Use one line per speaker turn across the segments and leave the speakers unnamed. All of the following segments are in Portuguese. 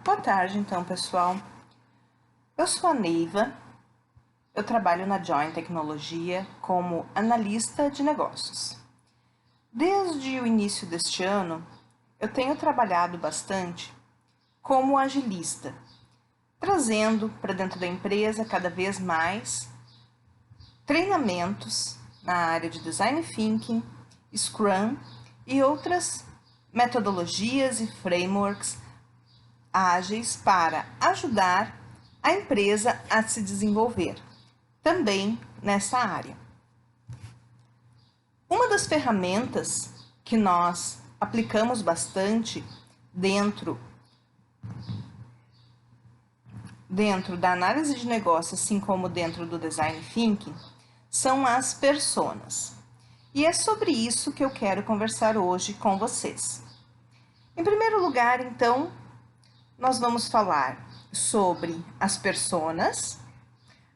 Boa tarde, então, pessoal. Eu sou a Neiva, eu trabalho na Join Tecnologia como analista de negócios. Desde o início deste ano, eu tenho trabalhado bastante como agilista, trazendo para dentro da empresa cada vez mais treinamentos na área de Design Thinking, Scrum e outras metodologias e frameworks ágeis para ajudar a empresa a se desenvolver também nessa área. Uma das ferramentas que nós aplicamos bastante dentro da análise de negócio, assim como dentro do Design Thinking, são as personas. E é sobre isso que eu quero conversar hoje com vocês. Em primeiro lugar, então, nós vamos falar sobre as personas,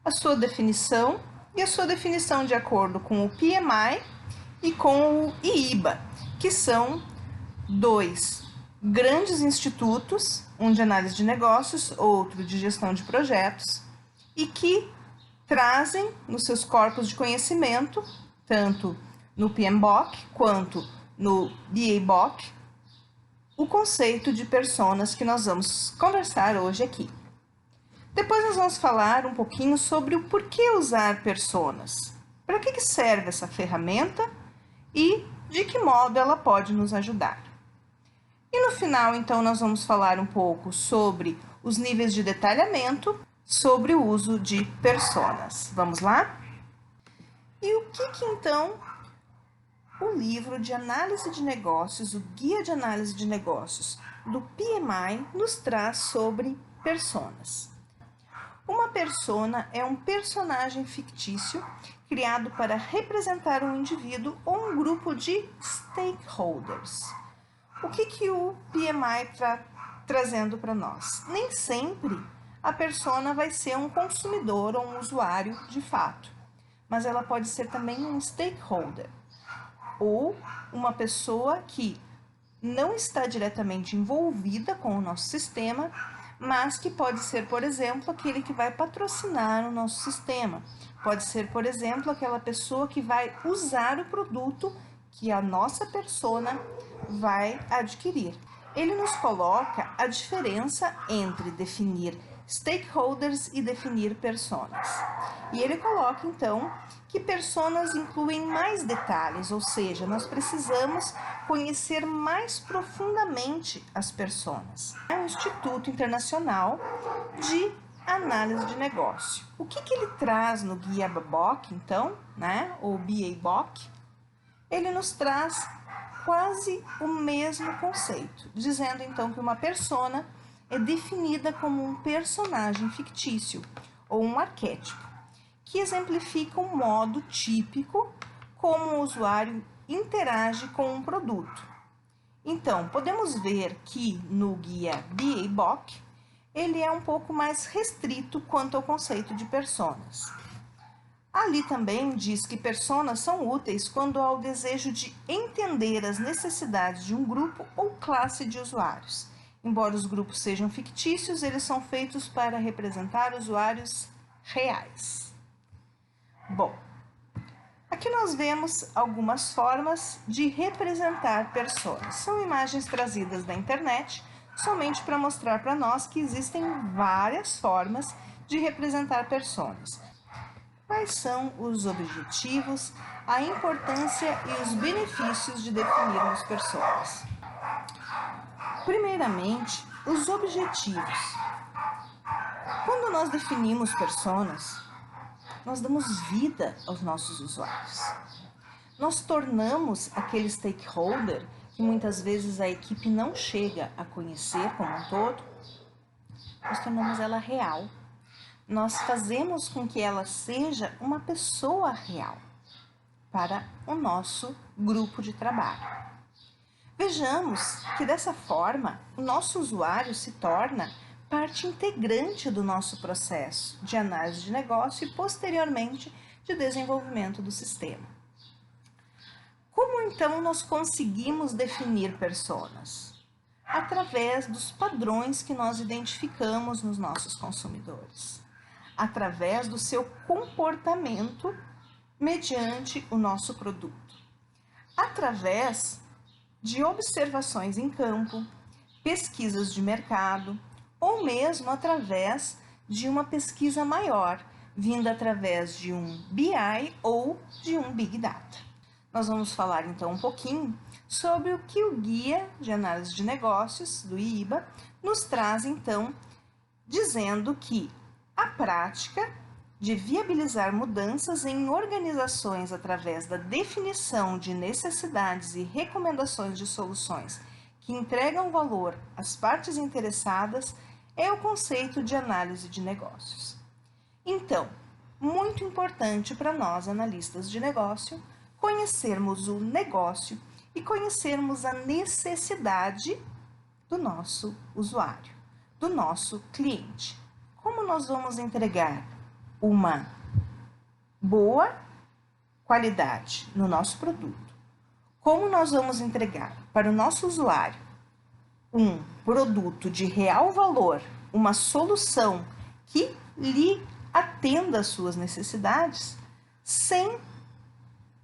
a sua definição e a sua definição de acordo com o PMI e com o IIBA, que são dois grandes institutos, um de análise de negócios, outro de gestão de projetos, e que trazem nos seus corpos de conhecimento, tanto no PMBOK quanto no BABOK, o conceito de personas que nós vamos conversar hoje aqui. Depois nós vamos falar um pouquinho sobre o porquê usar personas, para que serve essa ferramenta e de que modo ela pode nos ajudar. E no final, então, nós vamos falar um pouco sobre os níveis de detalhamento, sobre o uso de personas. Vamos lá? E o que então o livro de análise de negócios, o guia de análise de negócios do PMI, nos traz sobre personas? Uma persona é um personagem fictício criado para representar um indivíduo ou um grupo de stakeholders. O que o PMI está trazendo para nós? Nem sempre a persona vai ser um consumidor ou um usuário de fato, mas ela pode ser também um stakeholder, ou uma pessoa que não está diretamente envolvida com o nosso sistema, mas que pode ser, por exemplo, aquele que vai patrocinar o nosso sistema. Pode ser, por exemplo, aquela pessoa que vai usar o produto que a nossa persona vai adquirir. Ele nos coloca a diferença entre definir stakeholders e definir personas. E ele coloca, então, que personas incluem mais detalhes, ou seja, nós precisamos conhecer mais profundamente as personas. É um Instituto Internacional de Análise de Negócio. O que ele traz no Guia BABOK, então, ou BABOK? Ele nos traz quase o mesmo conceito, dizendo então que uma persona é definida como um personagem fictício ou um arquétipo, que exemplifica um modo típico como o usuário interage com um produto. Então, podemos ver que no guia BABOK, ele é um pouco mais restrito quanto ao conceito de personas. Ali também diz que personas são úteis quando há o desejo de entender as necessidades de um grupo ou classe de usuários. Embora os grupos sejam fictícios, eles são feitos para representar usuários reais. Bom, aqui nós vemos algumas formas de representar personas. São imagens trazidas da internet somente para mostrar para nós que existem várias formas de representar personas. Quais são os objetivos, a importância e os benefícios de definirmos personas? Primeiramente, os objetivos. Quando nós definimos personas, nós damos vida aos nossos usuários. Nós tornamos aquele stakeholder que muitas vezes a equipe não chega a conhecer como um todo, nós tornamos ela real. Nós fazemos com que ela seja uma pessoa real para o nosso grupo de trabalho. Vejamos que dessa forma o nosso usuário se torna parte integrante do nosso processo de análise de negócio e posteriormente de desenvolvimento do sistema. Como então nós conseguimos definir personas? através dos padrões que nós identificamos nos nossos consumidores, através do seu comportamento mediante o nosso produto, através de observações em campo, pesquisas de mercado ou mesmo através de uma pesquisa maior, vinda através de um BI ou de um Big Data. Nós vamos falar então um pouquinho sobre o que o Guia de Análise de Negócios, do IIBA, nos traz então, dizendo que a prática de viabilizar mudanças em organizações através da definição de necessidades e recomendações de soluções que entregam valor às partes interessadas é o conceito de análise de negócios. Então, muito importante para nós, analistas de negócio, conhecermos o negócio e conhecermos a necessidade do nosso usuário, do nosso cliente. Como nós vamos entregar uma boa qualidade no nosso produto? Como nós vamos entregar para o nosso usuário um produto de real valor, uma solução que lhe atenda às suas necessidades, sem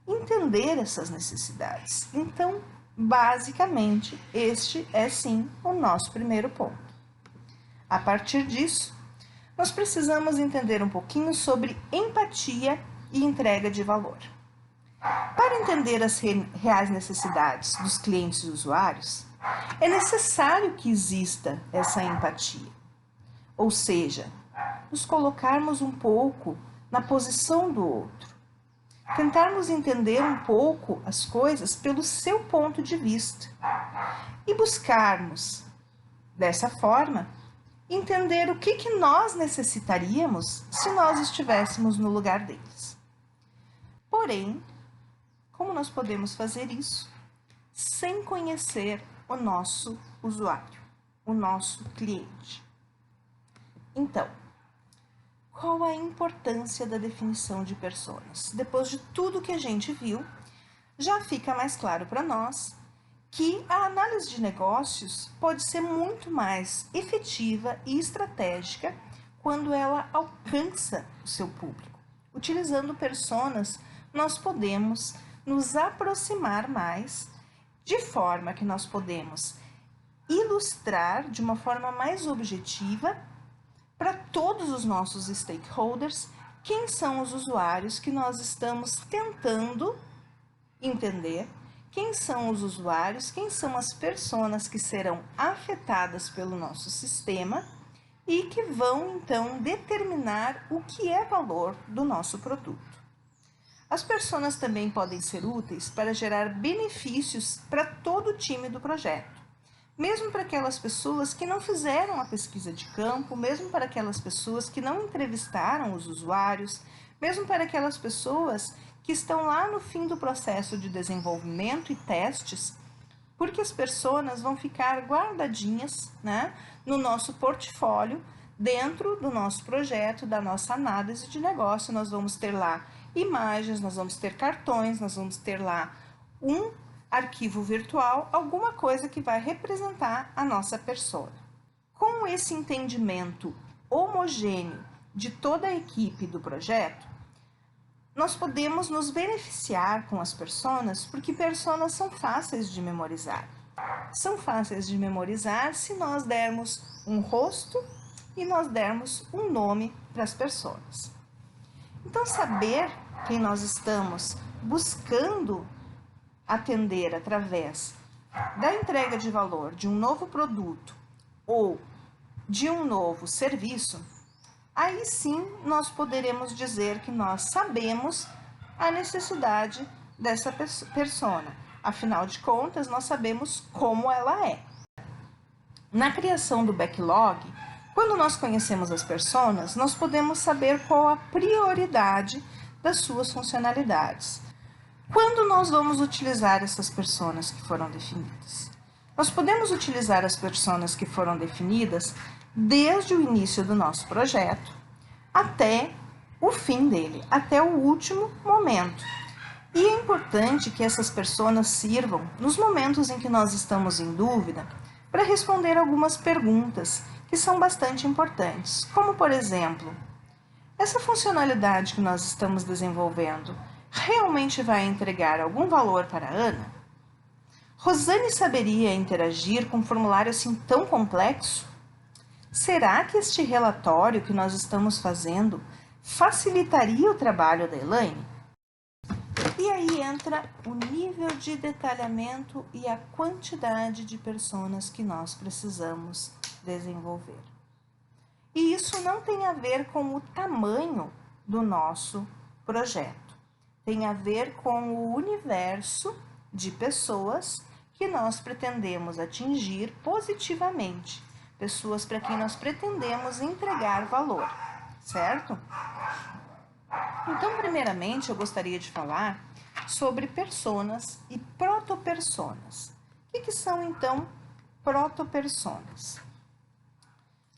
entender essas necessidades? Então, basicamente, este é sim o nosso primeiro ponto. A partir disso, nós precisamos entender um pouquinho sobre empatia e entrega de valor. Para entender as reais necessidades dos clientes e usuários, é necessário que exista essa empatia, ou seja, nos colocarmos um pouco na posição do outro, tentarmos entender um pouco as coisas pelo seu ponto de vista e buscarmos, dessa forma, entender o que nós necessitaríamos se nós estivéssemos no lugar deles. Porém, como nós podemos fazer isso sem conhecer o nosso usuário, o nosso cliente? Então, qual a importância da definição de personas? Depois de tudo que a gente viu, já fica mais claro para nós que a análise de negócios pode ser muito mais efetiva e estratégica quando ela alcança o seu público. Utilizando personas, nós podemos nos aproximar mais, de forma que nós podemos ilustrar de uma forma mais objetiva para todos os nossos stakeholders quem são os usuários que nós estamos tentando entender, quem são os usuários, quem são as pessoas que serão afetadas pelo nosso sistema e que vão então determinar o que é valor do nosso produto. As pessoas também podem ser úteis para gerar benefícios para todo o time do projeto, mesmo para aquelas pessoas que não fizeram a pesquisa de campo, mesmo para aquelas pessoas que não entrevistaram os usuários, mesmo para aquelas pessoas que estão lá no fim do processo de desenvolvimento e testes, porque as pessoas vão ficar guardadinhas, né, no nosso portfólio, dentro do nosso projeto, da nossa análise de negócio. Nós vamos ter lá imagens, nós vamos ter cartões, nós vamos ter lá um arquivo virtual, alguma coisa que vai representar a nossa persona. Com esse entendimento homogêneo de toda a equipe do projeto, nós podemos nos beneficiar com as personas, porque personas são fáceis de memorizar. São fáceis de memorizar se nós dermos um rosto e nós dermos um nome para as pessoas. Então, saber quem nós estamos buscando atender através da entrega de valor de um novo produto ou de um novo serviço, aí sim nós poderemos dizer que nós sabemos a necessidade dessa persona. Afinal de contas, nós sabemos como ela é. Na criação do backlog, quando nós conhecemos as personas, nós podemos saber qual a prioridade das suas funcionalidades. Quando nós vamos utilizar essas personas que foram definidas? Nós podemos utilizar as personas que foram definidas desde o início do nosso projeto até o fim dele, até o último momento. E é importante que essas personas sirvam nos momentos em que nós estamos em dúvida, para responder algumas perguntas que são bastante importantes, como por exemplo, essa funcionalidade que nós estamos desenvolvendo realmente vai entregar algum valor para a Ana? Rosane saberia interagir com um formulário assim tão complexo? Será que este relatório que nós estamos fazendo facilitaria o trabalho da Elaine? E aí entra o nível de detalhamento e a quantidade de personas que nós precisamos desenvolver. E isso não tem a ver com o tamanho do nosso projeto. Tem a ver com o universo de pessoas que nós pretendemos atingir positivamente. Pessoas para quem nós pretendemos entregar valor, certo? Então, primeiramente, eu gostaria de falar sobre personas e protopersonas. O que são, então, protopersonas?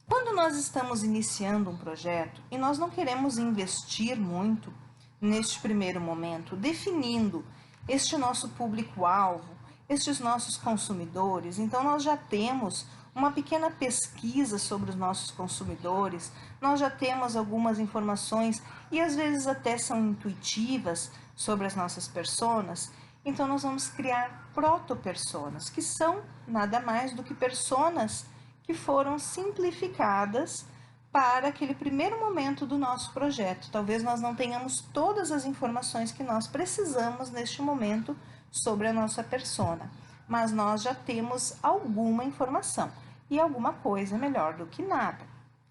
Quando nós estamos iniciando um projeto e nós não queremos investir muito neste primeiro momento, definindo este nosso público-alvo, estes nossos consumidores, então nós já temos uma pequena pesquisa sobre os nossos consumidores, nós já temos algumas informações e às vezes até são intuitivas sobre as nossas personas, então nós vamos criar protopersonas, que são nada mais do que personas que foram simplificadas para aquele primeiro momento do nosso projeto. Talvez nós não tenhamos todas as informações que nós precisamos neste momento sobre a nossa persona, mas nós já temos alguma informação e alguma coisa melhor do que nada,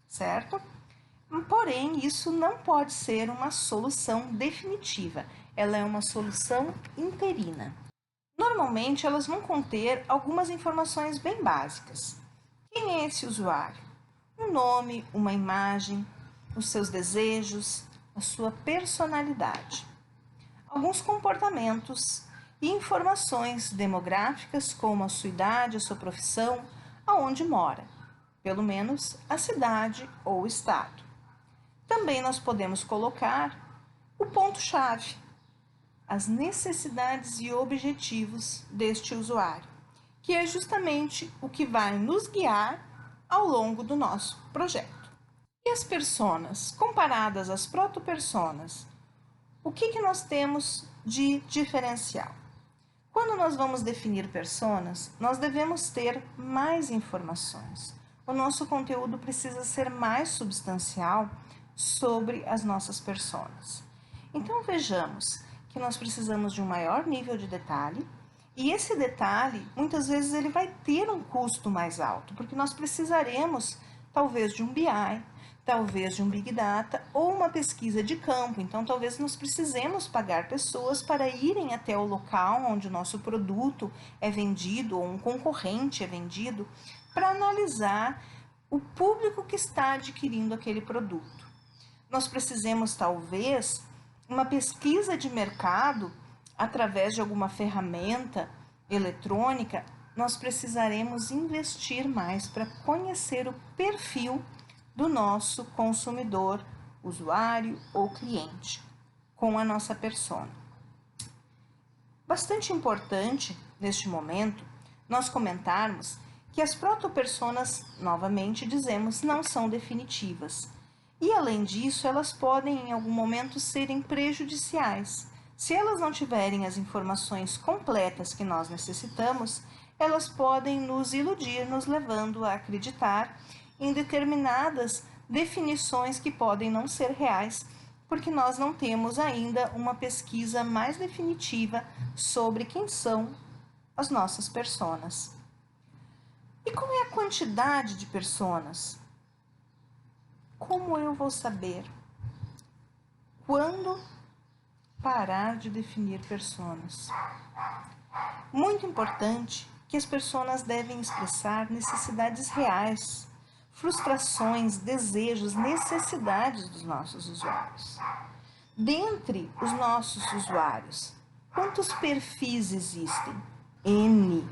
certo? Porém, isso não pode ser uma solução definitiva, ela é uma solução interina. Normalmente, elas vão conter algumas informações bem básicas. Quem é esse usuário? Um nome, uma imagem, os seus desejos, a sua personalidade. Alguns comportamentos e informações demográficas, como a sua idade, a sua profissão, aonde mora, pelo menos a cidade ou o estado. Também nós podemos colocar o ponto-chave, as necessidades e objetivos deste usuário, que é justamente o que vai nos guiar ao longo do nosso projeto. E as personas, comparadas às protopersonas, o que nós temos de diferencial? Quando nós vamos definir personas, nós devemos ter mais informações. O nosso conteúdo precisa ser mais substancial sobre as nossas personas. Então vejamos que nós precisamos de um maior nível de detalhe, e esse detalhe, muitas vezes, ele vai ter um custo mais alto, porque nós precisaremos, talvez, de um BI, talvez de um Big Data ou uma pesquisa de campo. Então, talvez nós precisemos pagar pessoas para irem até o local onde o nosso produto é vendido ou um concorrente é vendido, para analisar o público que está adquirindo aquele produto. Nós precisamos, talvez, uma pesquisa de mercado através de alguma ferramenta eletrônica. Nós precisaremos investir mais para conhecer o perfil do nosso consumidor, usuário ou cliente, com a nossa persona. Bastante importante, neste momento, nós comentarmos que as protopersonas, novamente dizemos, não são definitivas. E, além disso, elas podem, em algum momento, serem prejudiciais. Se elas não tiverem as informações completas que nós necessitamos, elas podem nos iludir, nos levando a acreditar em determinadas definições que podem não ser reais, porque nós não temos ainda uma pesquisa mais definitiva sobre quem são as nossas personas. E qual é a quantidade de personas? Como eu vou saber quando parar de definir personas? Muito importante que as personas devem expressar necessidades reais, frustrações, desejos, necessidades dos nossos usuários. Dentre os nossos usuários, quantos perfis existem? N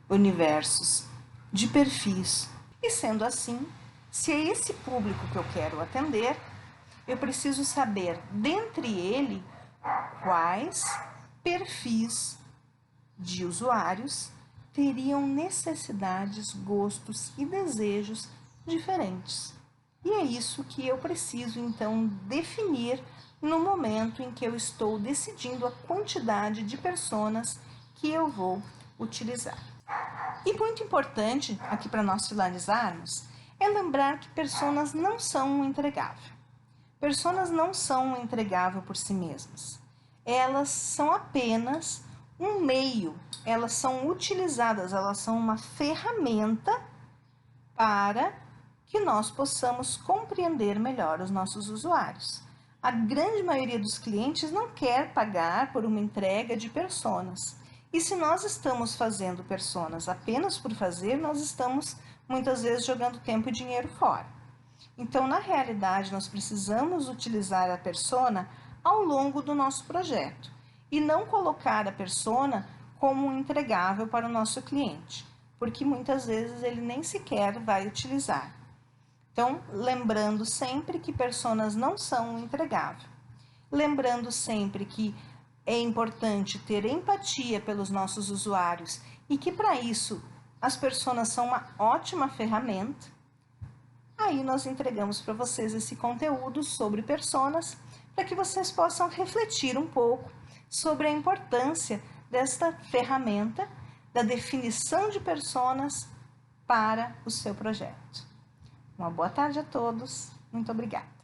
universos de perfis. E sendo assim, se é esse público que eu quero atender, eu preciso saber, dentre ele, quais perfis de usuários teriam necessidades, gostos e desejos diferentes. E é isso que eu preciso então definir no momento em que eu estou decidindo a quantidade de personas que eu vou utilizar. E muito importante, aqui para nós finalizarmos, é lembrar que personas não são um entregável. Personas não são um entregável por si mesmas. Elas são apenas um meio, elas são utilizadas, elas são uma ferramenta para que nós possamos compreender melhor os nossos usuários. A grande maioria dos clientes não quer pagar por uma entrega de personas. E se nós estamos fazendo personas apenas por fazer, nós estamos muitas vezes jogando tempo e dinheiro fora. Então, na realidade, nós precisamos utilizar a persona ao longo do nosso projeto e não colocar a persona como um entregável para o nosso cliente, porque muitas vezes ele nem sequer vai utilizar. Então, lembrando sempre que personas não são um entregável. Lembrando sempre que é importante ter empatia pelos nossos usuários e que para isso as personas são uma ótima ferramenta. Aí nós entregamos para vocês esse conteúdo sobre personas para que vocês possam refletir um pouco sobre a importância desta ferramenta, da definição de personas para o seu projeto. Uma boa tarde a todos. Muito obrigada.